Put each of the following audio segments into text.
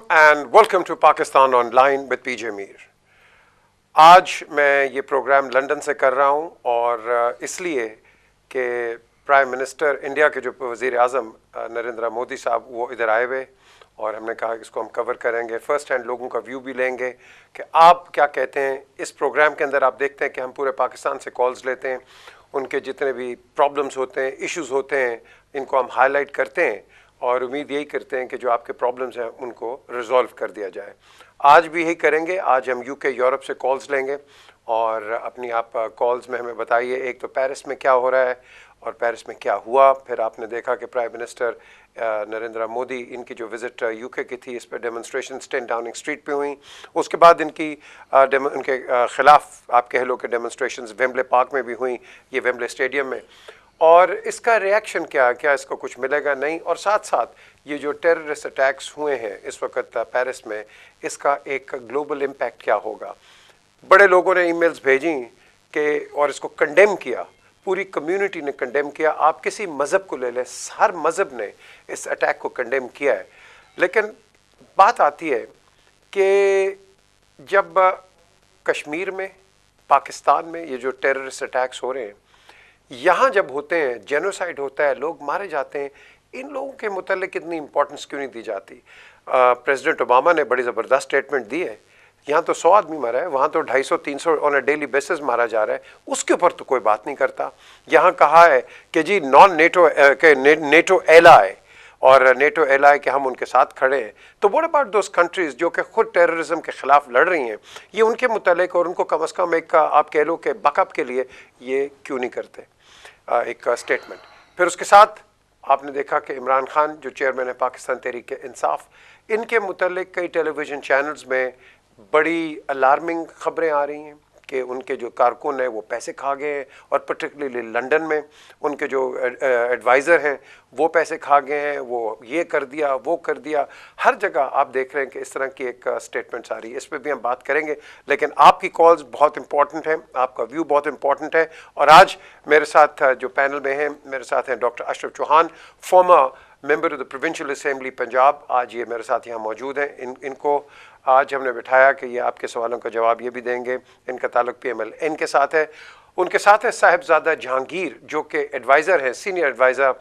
and welcome to Pakistan Online with PJ Mir. आज मैं ये प्रोग्राम लंदन से कर रहा हूँ और इसलिए कि प्राइम मिनिस्टर इंडिया के जो वज़ीर आज़म नरेंद्र मोदी साहब वो इधर आए हुए और हमने कहा कि इसको हम कवर करेंगे, फ़र्स्ट हैंड लोगों का व्यू भी लेंगे कि आप क्या कहते हैं। इस प्रोग्राम के अंदर आप देखते हैं कि हम पूरे पाकिस्तान से कॉल्स लेते हैं, उनके जितने भी प्रॉब्लम्स होते हैं, इश्यूज़ होते हैं, इनको हम हाईलाइट करते हैं और उम्मीद यही करते हैं कि जो आपके प्रॉब्लम्स हैं उनको रिजॉल्व कर दिया जाए। आज भी यही करेंगे। आज हम यूके यूरोप से कॉल्स लेंगे और अपनी आप कॉल्स में हमें बताइए, एक तो पेरिस में क्या हो रहा है और पेरिस में क्या हुआ। फिर आपने देखा कि प्राइम मिनिस्टर नरेंद्र मोदी, इनकी जो विज़िट यूके की थी, इस पर डेमोन्स्ट्रेशन 10 डाउनिंग स्ट्रीट पे हुई। उसके बाद इनकी उनके ख़िलाफ़ आप कह लो कि डेमोन्स्ट्रेशन वेम्बले पार्क में भी हुई, ये वेम्बले स्टेडियम में। और इसका रिएक्शन क्या इसको कुछ मिलेगा नहीं, और साथ साथ ये जो टेररिस्ट अटैक्स हुए हैं इस वक्त पेरिस में, इसका एक ग्लोबल इम्पैक्ट क्या होगा। बड़े लोगों ने ईमेल्स भेजी कि और इसको कंडेम किया, पूरी कम्युनिटी ने कंडेम किया। आप किसी मज़हब को ले लें, हर मज़हब ने इस अटैक को कंडेम किया है। लेकिन बात आती है कि जब कश्मीर में, पाकिस्तान में ये जो टेररिस्ट अटैक्स हो रहे हैं, यहाँ जब होते हैं, जेनोसाइड होता है, लोग मारे जाते हैं, इन लोगों के मुतालिक इतनी इंपॉर्टेंस क्यों नहीं दी जाती। प्रेसिडेंट ओबामा ने बड़ी ज़बरदस्त स्टेटमेंट दी है। यहाँ तो 100 आदमी मरा है, वहाँ तो 250-300 ऑन अ डेली बेसिस मारा जा रहा है, उसके ऊपर तो कोई बात नहीं करता। यहाँ कहा है कि जी नॉन नेटो के नेटो एलाय और नेटो एलाय के हम उनके साथ खड़े हैं। तो व्हाट अबाउट दोस कंट्रीज़ जो कि खुद टेररिज्म के ख़िलाफ़ लड़ रही हैं, ये उनके मुतालिक और उनको कम अज़ कम एक आप कह लो कि बैकअप के लिए ये क्यों नहीं करते एक स्टेटमेंट। फिर उसके साथ आपने देखा कि इमरान खान जो चेयरमैन है पाकिस्तान तहरीक इंसाफ, इनके मुतालिक कई टेलीविज़न चैनल्स में बड़ी अलार्मिंग ख़बरें आ रही हैं कि उनके जो कारकुन हैं वो पैसे खा गए हैं, और पर्टिकुलरली लंदन में उनके जो एडवाइज़र हैं वो पैसे खा गए हैं, वो ये कर दिया, वो कर दिया। हर जगह आप देख रहे हैं कि इस तरह की एक स्टेटमेंट्स आ रही है। इस पर भी हम बात करेंगे, लेकिन आपकी कॉल्स बहुत इंपॉर्टेंट हैं, आपका व्यू बहुत इंपॉर्टेंट है। और आज मेरे साथ जो पैनल में हैं, मेरे साथ हैं doctor Ashraf Chauhan, former member of the provincial assembly Punjab. आज ये मेरे साथ यहाँ मौजूद हैं। इनको आज हमने बिठाया कि ये आपके सवालों का जवाब ये भी देंगे। इनका ताल्लुक PMLN के साथ है। उनके साथ है साहिबजादा जहांगीर जो कि एडवाइज़र हैं, senior adviser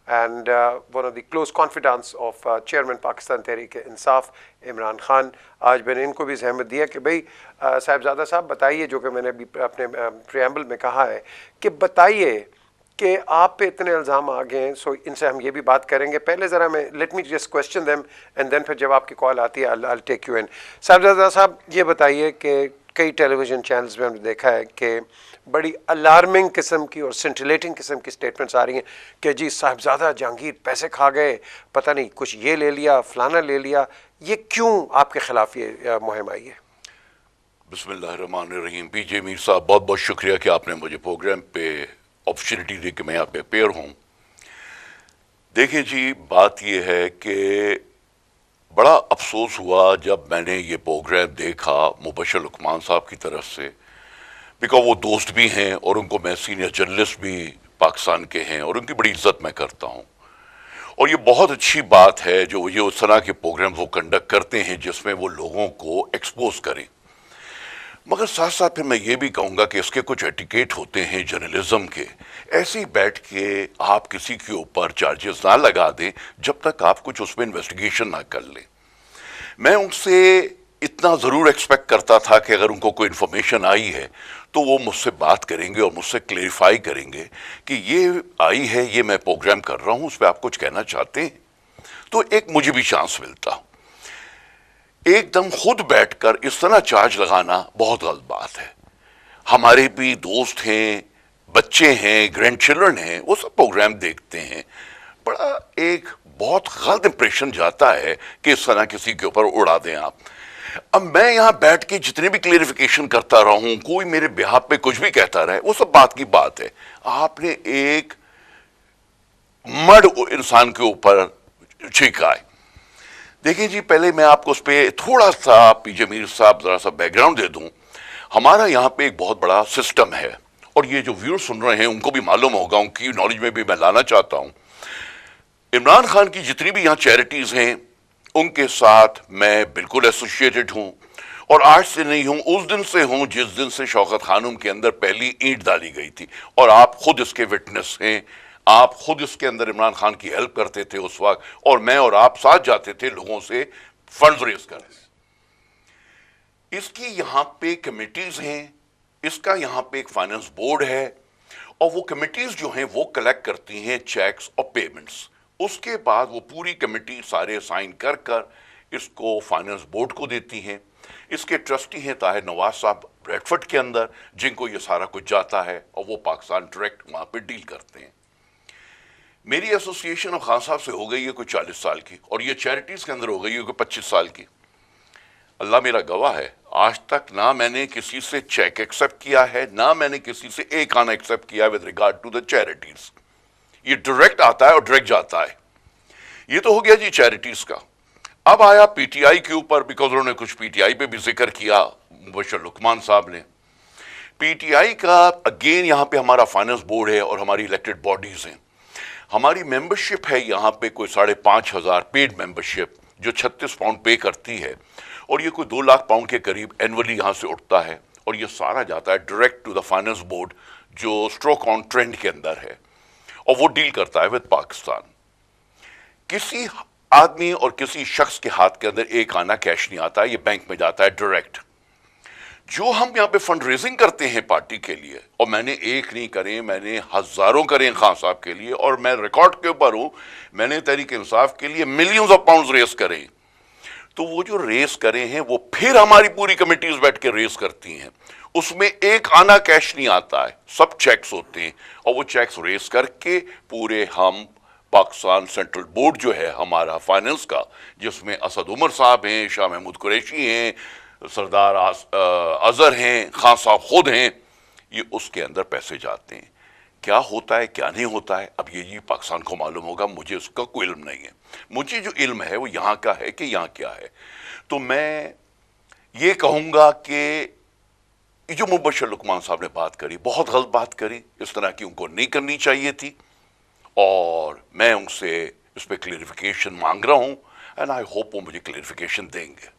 and one of the close confidence of chairman Pakistan Tehreek Insaf Imran Khan. आज मैंने इनको भी जहमत दिया कि भाई साहिबजादा साहब बताइए, जो कि मैंने अभी अपने प्रियम्बल में कहा है कि बताइए कि आप पे इतने इल्ज़ाम आ गए हैं। सो इनसे हम ये भी बात करेंगे। पहले ज़रा मैं let me just question them and then फिर जब आपकी कॉल आती है I take you in. Sahibzada साहब ये बताइए कि कई टेलीविज़न चैनल्स में हमने देखा है कि बड़ी अलार्मिंग किस्म की और सेंटिलेटिंग किस्म की स्टेटमेंट्स आ रही हैं कि जी साहिबजादा जहांगीर पैसे खा गए, पता नहीं कुछ ये ले लिया, फलाना ले लिया। ये क्यों आपके ख़िलाफ़ ये मुहिम आई है? बिस्मिल्लाहिर्रहमानिर्रहीम। PJ मीर साहब, बहुत बहुत शुक्रिया कि आपने मुझे प्रोग्राम पे अपॉर्चुनिटी दी कि मैं यहाँ पे अपेयर हूँ। देखिए जी, बात यह है कि बड़ा अफसोस हुआ जब मैंने ये प्रोग्राम देखा मुबशर लुकमान साहब की तरफ से, बिकॉज वो दोस्त भी हैं और उनको मैं सीनियर जर्नलिस्ट भी पाकिस्तान के हैं और उनकी बड़ी इज्जत मैं करता हूँ। और ये बहुत अच्छी बात है जो ये उस तरह के प्रोग्राम वो कंडक्ट करते हैं जिसमें वो लोगों को एक्सपोज करें। मगर साथ साथ फिर मैं ये भी कहूँगा कि इसके कुछ एटिकेट होते हैं जर्नलिज्म के। ऐसे ही बैठ के आप किसी के ऊपर चार्जेस ना लगा दें जब तक आप कुछ उसमें इन्वेस्टिगेशन ना कर लें। मैं उनसे इतना ज़रूर एक्सपेक्ट करता था कि अगर उनको कोई इन्फॉर्मेशन आई है तो वो मुझसे बात करेंगे और मुझसे क्लेरिफाई करेंगे कि ये आई है, ये मैं प्रोग्राम कर रहा हूँ, उस पर आप कुछ कहना चाहते हैं, तो एक मुझे भी चांस मिलता। एकदम खुद बैठकर इस तरह चार्ज लगाना बहुत गलत बात है। हमारे भी दोस्त हैं, बच्चे हैं, ग्रैंड चिल्ड्रन हैं, वो सब प्रोग्राम देखते हैं। बड़ा एक बहुत गलत इंप्रेशन जाता है कि इस तरह किसी के ऊपर उड़ा दें आप। अब मैं यहाँ बैठ के जितने भी क्लेरिफिकेशन करता रहा हूँ, कोई मेरे बिहाफ पे कुछ भी कहता रहे, वो सब बात की बात है। आपने एक मर्द इंसान के ऊपर छींका है। देखिए जी, पहले मैं आपको उस पर थोड़ा सा PJ मीर साहब जरा सा बैकग्राउंड दे दूं। हमारा यहाँ पे एक बहुत बड़ा सिस्टम है और ये जो व्यूअर्स सुन रहे हैं उनको भी मालूम होगा, उनकी नॉलेज में भी मैं लाना चाहता हूँ। इमरान खान की जितनी भी यहाँ चैरिटीज हैं उनके साथ मैं बिल्कुल एसोसिएटेड हूं और आज से नहीं हूं, उस दिन से हूं जिस दिन से शौकत खानम के अंदर पहली ईंट डाली गई थी। और आप खुद इसके विटनेस हैं, आप खुद इसके अंदर इमरान खान की हेल्प करते थे उस वक्त, और मैं और आप साथ जाते थे लोगों से फंड रेज करने। इसकी यहां पे कमिटीज हैं, इसका यहां पे एक फाइनेंस बोर्ड है, और वो कमिटीज जो हैं वो कलेक्ट करती हैं चेक्स और पेमेंट्स। उसके बाद वो पूरी कमेटी सारे साइन कर कर इसको फाइनेंस बोर्ड को देती हैं। इसके ट्रस्टी हैं ताहिर नवाज साहब ब्रेडफोर्ड के अंदर, जिनको ये सारा कुछ जाता है और वो पाकिस्तान डायरेक्ट वहां पे डील करते हैं। मेरी एसोसिएशन खान साहब से हो गई है कोई 40 साल की, और ये चैरिटीज के अंदर हो गई है कोई 25 साल की। अल्लाह मेरा गवाह है, आज तक ना मैंने किसी से चेक एक्सेप्ट किया है, ना मैंने किसी से एक आना एक्सेप्ट किया with regard to the charities. ये डायरेक्ट आता है और डायरेक्ट जाता है। ये तो हो गया जी चैरिटीज का। अब आया पीटीआई के ऊपर, बिकॉज उन्होंने कुछ पीटीआई पे भी जिक्र किया मुबशर लुकमान साहब ने। पीटीआई का अगेन यहां पे हमारा फाइनेंस बोर्ड है और हमारी इलेक्टेड बॉडीज हैं। हमारी मेंबरशिप है यहां पे कोई 5,500 पेड मेंबरशिप जो 36 पाउंड पे करती है, और ये कोई 2 लाख पाउंड के करीब एनुअली यहां से उठता है, और ये सारा जाता है direct to the finance board जो स्ट्रोक ऑन ट्रेंड के अंदर है, और वो डील करता है विद पाकिस्तान। किसी आदमी और किसी शख्स के हाथ के अंदर एक आना कैश नहीं आता है, ये बैंक में जाता है डायरेक्ट। जो हम यहां पे फंड रेजिंग करते हैं पार्टी के लिए, और मैंने एक नहीं करे, मैंने हजारों करे खान साहब के लिए, और मैं रिकॉर्ड के ऊपर हूं, मैंने तहरीक इंसाफ के लिए मिलियंस ऑफ पाउंड्स रेस करे। तो वो जो रेस करे हैं वो फिर हमारी पूरी कमिटीज बैठ के रेस करती हैं, उसमें एक आना कैश नहीं आता है, सब चेक्स होते हैं, और वो चेक्स रेस करके पूरे हम पाकिस्तान सेंट्रल बोर्ड जो है हमारा फाइनेंस का, जिसमें असद उमर साहब हैं, शाह महमूद कुरैशी हैं, सरदार अजहर हैं, खान साहब खुद हैं, ये उसके अंदर पैसे जाते हैं। क्या होता है क्या नहीं होता है अब ये पाकिस्तान को मालूम होगा, मुझे उसका कोई इल्म नहीं है। मुझे जो इल्म है वो यहाँ का है कि यहाँ क्या है। तो मैं ये कहूँगा कि जो मुबशर लुकमान साहब ने बात करी, बहुत गलत बात करी, इस तरह की उनको नहीं करनी चाहिए थी, और मैं उनसे इस पर क्लेरिफिकेशन मांग रहा हूँ, एंड आई होप वो मुझे क्लेरिफिकेशन देंगे।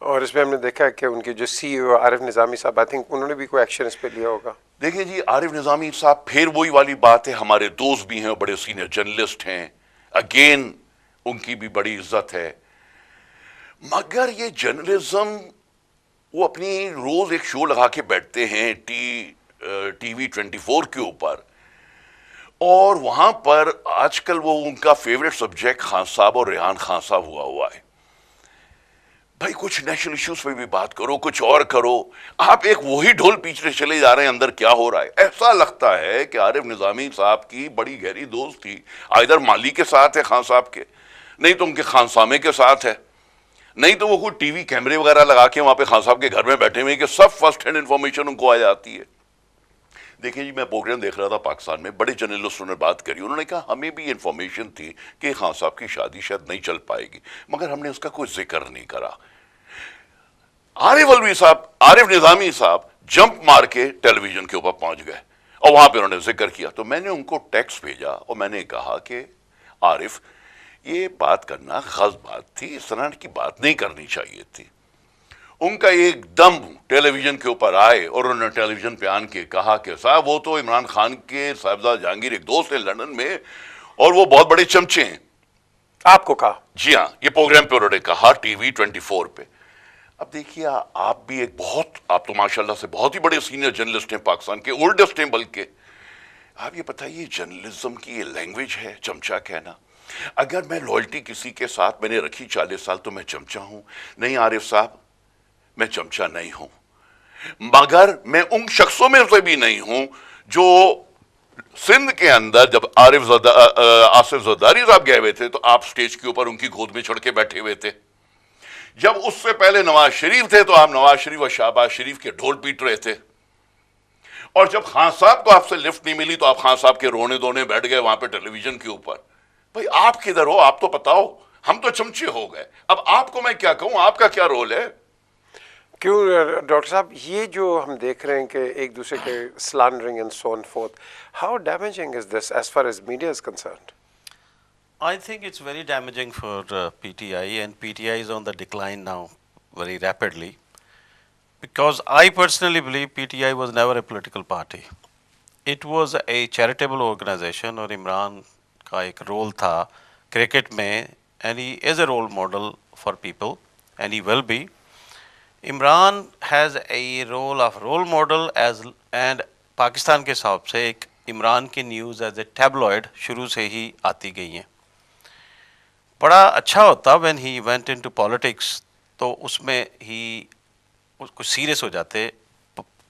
और इसमें हमने देखा है कि उनके जो सीईओ आरिफ निज़ामी साहब, आई थिंक उन्होंने भी कोई एक्शन इस पे लिया होगा। देखिए जी, आरिफ निज़ामी साहब फिर वही वाली बात है, हमारे दोस्त भी हैं, बड़े सीनियर जर्नलिस्ट हैं, अगेन उनकी भी बड़ी इज्जत है, मगर ये जर्नलिज्म वो अपनी रोज एक शो लगा के बैठते हैं टीवी 24 के ऊपर, और वहां पर आजकल वो उनका फेवरेट सब्जेक्ट खान साहब और रेहान खान साहब हुआ है। भाई कुछ नेशनल इश्यूज पे भी बात करो, कुछ और करो, आप एक वही ढोल पीछे चले जा रहे हैं, अंदर क्या हो रहा है। ऐसा लगता है कि आरिफ निज़ामी साहब की बड़ी गहरी दोस्त थी, आइदर माली के साथ है खान साहब के, नहीं तो उनके खानसामे के साथ है, नहीं तो वो कोई टीवी कैमरे वगैरह लगा के वहां पे खान साहब के घर में बैठे हुए कि सब फर्स्ट हैंड इंफॉर्मेशन उनको आ जाती है। देखिए जी, मैं प्रोग्राम देख रहा था पाकिस्तान में, बड़े जर्नलिस्टों ने बात करी, उन्होंने कहा हमें भी इंफॉर्मेशन थी कि खान साहब की शादी शायद नहीं चल पाएगी, मगर हमने उसका कोई जिक्र नहीं करा। आरिफ निज़ामी साहब जंप मार के टेलीविजन के ऊपर पहुंच गए और वहां पे उन्होंने जिक्र किया, तो मैंने उनको टेक्स्ट भेजा और मैंने कहा कि आरिफ, ये बात करना गलत बात थी, इस तरह की बात नहीं करनी चाहिए थी। उनका एकदम टेलीविजन के ऊपर आए और उन्होंने टेलीविजन पे आन के कहा कि साहब वो तो इमरान खान के साहिबजादा जहांगीर एक दोस्त है लंदन में और वो बहुत बड़े चमचे हैं। आपको कहा? जी हाँ, ये प्रोग्राम पे उन्होंने कहा टीवी 24 पे। अब देखिए, आप भी आप तो माशाल्लाह से बहुत ही बड़े सीनियर जर्नलिस्ट हैं, पाकिस्तान के ओल्डेस्ट हैं बल्कि। आप ये बताइए, जर्नलिज्म की ये लैंग्वेज है चमचा कहना। अगर मैं लॉयल्टी किसी के साथ मैंने रखी 40 साल तो मैं चमचा हूं? नहीं आरिफ साहब, मैं चमचा नहीं हूं, मगर मैं उन शख्सों में से भी नहीं हूं जो सिंध के अंदर जब आसिफ जरदारी साहब गए हुए थे तो आप स्टेज के ऊपर उनकी गोद में चढ़ के बैठे हुए थे। जब उससे पहले नवाज शरीफ थे तो आप नवाज शरीफ और शहबाज शरीफ के ढोल पीट रहे थे, और जब खान साहब को आपसे लिफ्ट नहीं मिली तो आप खान साहब के रोने धोने बैठ गए वहां पे टेलीविजन के ऊपर। भाई आप किधर हो? आप तो बताओ, हम तो चमचे हो गए। अब आपको मैं क्या कहूं, आपका क्या रोल है? क्यों डॉक्टर साहब, ये जो हम देख रहे हैं कि एक दूसरे के slandering and so on forth, how damaging is this as far as media is concerned? I think it's very damaging for PTI, and PTI is on the decline now very rapidly. Because I personally believe PTI was never a political party. It was a charitable organization और इमरान का एक role था cricket में and he is a role model for people and he will be. Imran has a role of role model as and Pakistan के हिसाब से एक इमरान की न्यूज़ एज ए टैबलॉयड शुरू से ही आती गई हैं. बड़ा अच्छा होता when he went into politics, तो उसमें ही कुछ सीरियस हो जाते.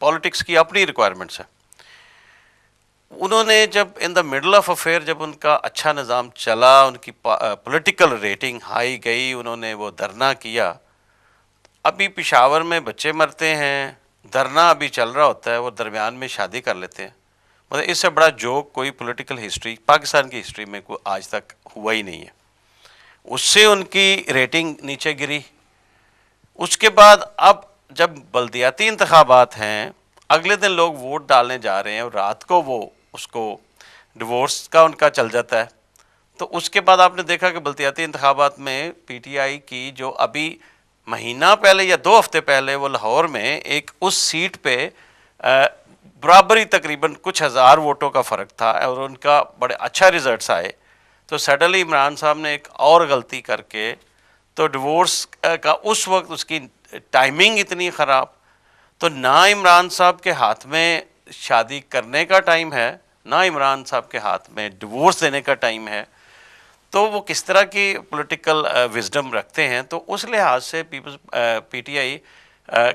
पॉलिटिक्स की अपनी रिक्वायरमेंट्स है. उन्होंने जब in the middle of affair जब उनका अच्छा निज़ाम चला, उनकी पॉलिटिकल रेटिंग हाई गई, उन्होंने वो धरना किया. अभी पेशावर में बच्चे मरते हैं, धरना अभी चल रहा होता है, वो दरमियान में शादी कर लेते हैं. मतलब इससे बड़ा जोक कोई पॉलिटिकल हिस्ट्री पाकिस्तान की हिस्ट्री में कोई आज तक हुआ ही नहीं है. उससे उनकी रेटिंग नीचे गिरी. उसके बाद अब जब बल्दियाती इंतखाबात हैं, अगले दिन लोग वोट डालने जा रहे हैं और रात को वो उसको डिवोर्स का उनका चल जाता है. तो उसके बाद आपने देखा कि बल्दियाती इंतखाबात में पीटीआई की जो अभी महीना पहले या 2 हफ्ते पहले वो लाहौर में एक उस सीट पे बराबरी तकरीबन कुछ हज़ार वोटों का फ़र्क था और उनका बड़े अच्छा रिजल्ट्स आए. तो सडनली इमरान साहब ने एक और गलती करके तो डिवोर्स का उस वक्त उसकी टाइमिंग इतनी ख़राब. तो ना इमरान साहब के हाथ में शादी करने का टाइम है, ना इमरान साहब के हाथ में डिवोर्स देने का टाइम है. तो वो किस तरह की पॉलिटिकल विजडम रखते हैं. तो उस लिहाज से पीपल्स पीटीआई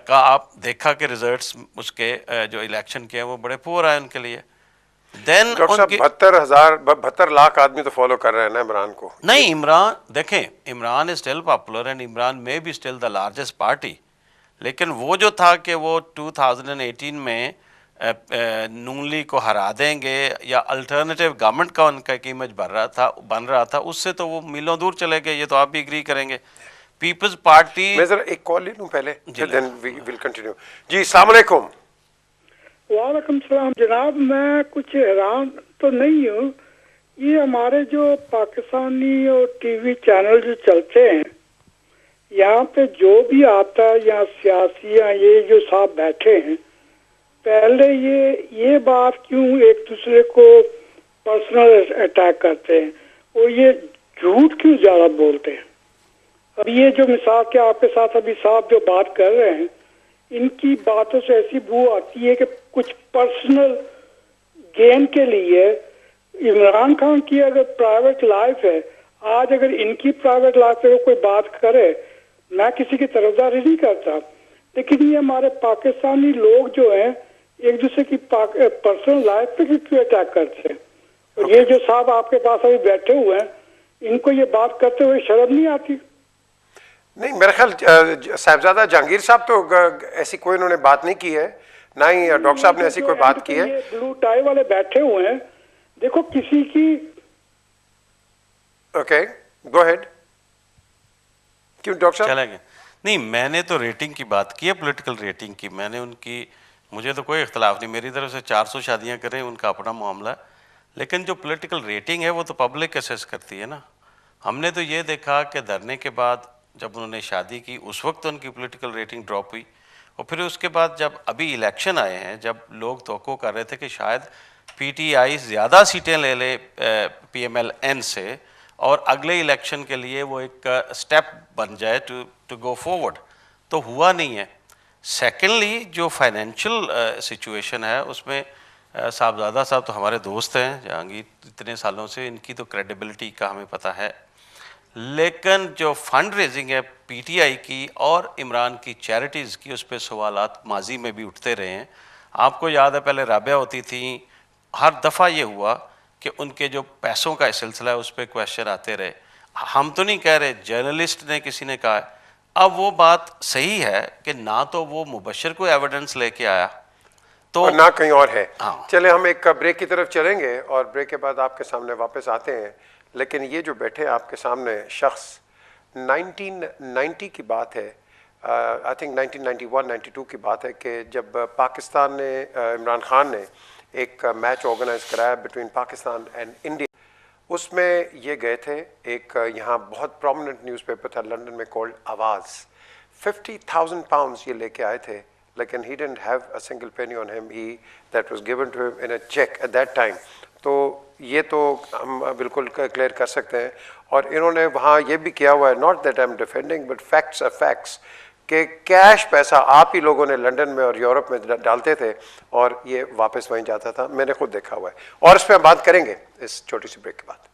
का आप देखा कि रिजल्ट्स उसके जो इलेक्शन के हैं वो बड़े पुअर आए उनके लिए. देन डॉक्टर साहब 72 लाख आदमी तो फॉलो कर रहे हैं ना इमरान को. नहीं, इमरान देखें, Imran is still popular and Imran में भी स्टिल द लार्जेस्ट पार्टी. लेकिन वो जो था कि वो 2018 में नून लीग को हरा देंगे या अल्टरनेटिव गवर्नमेंट का उनका एक इमेज बन रहा था, उससे तो वो मीलों दूर चले गए. ये तो आप भी एग्री करेंगे. पीपल्स पार्टी. मैं जरा एक कॉल ले लूं पहले, देन वी विल कंटिन्यू. जी अस्सलाम वालेकुम. वालेकुम सलाम जनाब. मैं कुछ हैरान तो नहीं हूँ. ये हमारे जो पाकिस्तानी और टीवी चैनल जो चलते हैं, यहाँ पे जो भी आता है, यहाँ सियासी ये जो साहब बैठे हैं, पहले ये बात क्यों एक दूसरे को पर्सनल अटैक करते हैं और ये झूठ क्यों ज़्यादा बोलते हैं. अब ये जो मिसाल के आपके साथ अभी साहब जो बात कर रहे हैं, इनकी बातों से ऐसी बू आती है कि कुछ पर्सनल गेन के लिए. इमरान खान की अगर प्राइवेट लाइफ है, आज अगर इनकी प्राइवेट लाइफ पे कोई बात करे, मैं किसी की तरफदारी नहीं करता, लेकिन ये हमारे पाकिस्तानी लोग जो हैं एक दूसरे की पर्सनल लाइफ पे क्यों अटैक करते हैं. और ये जो साहब आपके पास अभी बैठे हुए हैं, इनको ये बात करते हुए शर्म नहीं आती? नहीं, मेरा ख्याल साहबजादा जहांगीर साहब तो ऐसी कोई उन्होंने बात नहीं की है, ना ही डॉक्टर साहब ने ऐसी कोई बात की है. ब्लू टाई वाले बैठे हुए हैं, देखो किसी की. Okay, go ahead. क्यों डॉक्टर साहब? चलेंगे. नहीं, मैंने तो रेटिंग की बात की है, पॉलिटिकल रेटिंग की. मैंने उनकी, मुझे तो कोई इख्तलाफ नहीं, मेरी तरफ से 400 शादियां करें, उनका अपना मामला. लेकिन जो पॉलिटिकल रेटिंग है वो तो पब्लिक असेस करती है ना. हमने तो ये देखा कि धरने के बाद जब उन्होंने शादी की, उस वक्त उनकी पॉलिटिकल रेटिंग ड्रॉप हुई. और फिर उसके बाद जब अभी इलेक्शन आए हैं, जब लोग तवक्को कर रहे थे कि शायद पीटीआई ज़्यादा सीटें ले ले पीएमएल-एन से और अगले इलेक्शन के लिए वो एक स्टेप बन जाए टू गो फॉरवर्ड, तो हुआ नहीं है. सेकेंडली जो फाइनेंशियल सिचुएशन है उसमें साहबजादा साहब तो हमारे दोस्त हैं, जहांगीर इतने सालों से, इनकी तो क्रेडिबिलिटी का हमें पता है. लेकिन जो फंड रेजिंग है पीटीआई की और इमरान की चैरिटीज़ की, उस पर सवालात माजी में भी उठते रहे हैं. आपको याद है पहले राबिया होती थी, हर दफ़ा ये हुआ कि उनके जो पैसों का सिलसिला है उस पर क्वेश्चन आते रहे. हम तो नहीं कह रहे, जर्नलिस्ट ने किसी ने कहा है. अब वो बात सही है कि ना तो वो मुबशर को एविडेंस लेके आया तो और ना कहीं और है. हाँ. चले हम एक ब्रेक की तरफ चलेंगे और ब्रेक के बाद आपके सामने वापस आते हैं. लेकिन ये जो बैठे आपके सामने शख्स 1990 की बात है, आई थिंक 1991-92 की बात है कि जब पाकिस्तान ने इमरान खान ने एक मैच ऑर्गेनाइज कराया बिटवीन पाकिस्तान एंड इंडिया, उसमें ये गए थे, एक यहाँ बहुत प्रोमिनेंट न्यूज़पेपर था लंदन में कॉल्ड आवाज़, 50,000 पाउंड्स ये लेके आए थे, लेकिन he didn't have a single penny on him, he that was given to him in a cheque at that time. तो ये तो हम बिल्कुल क्लियर कर सकते हैं। और इन्होंने वहाँ ये भी किया हुआ है, not that I am defending but facts are facts, कि कैश पैसा आप ही लोगों ने लंदन में और यूरोप में डालते थे और ये वापस वहीं जाता था। मैंने खुद देखा हुआ है और इस पर हम बात करेंगे इस छोटी सी ब्रेक के बाद।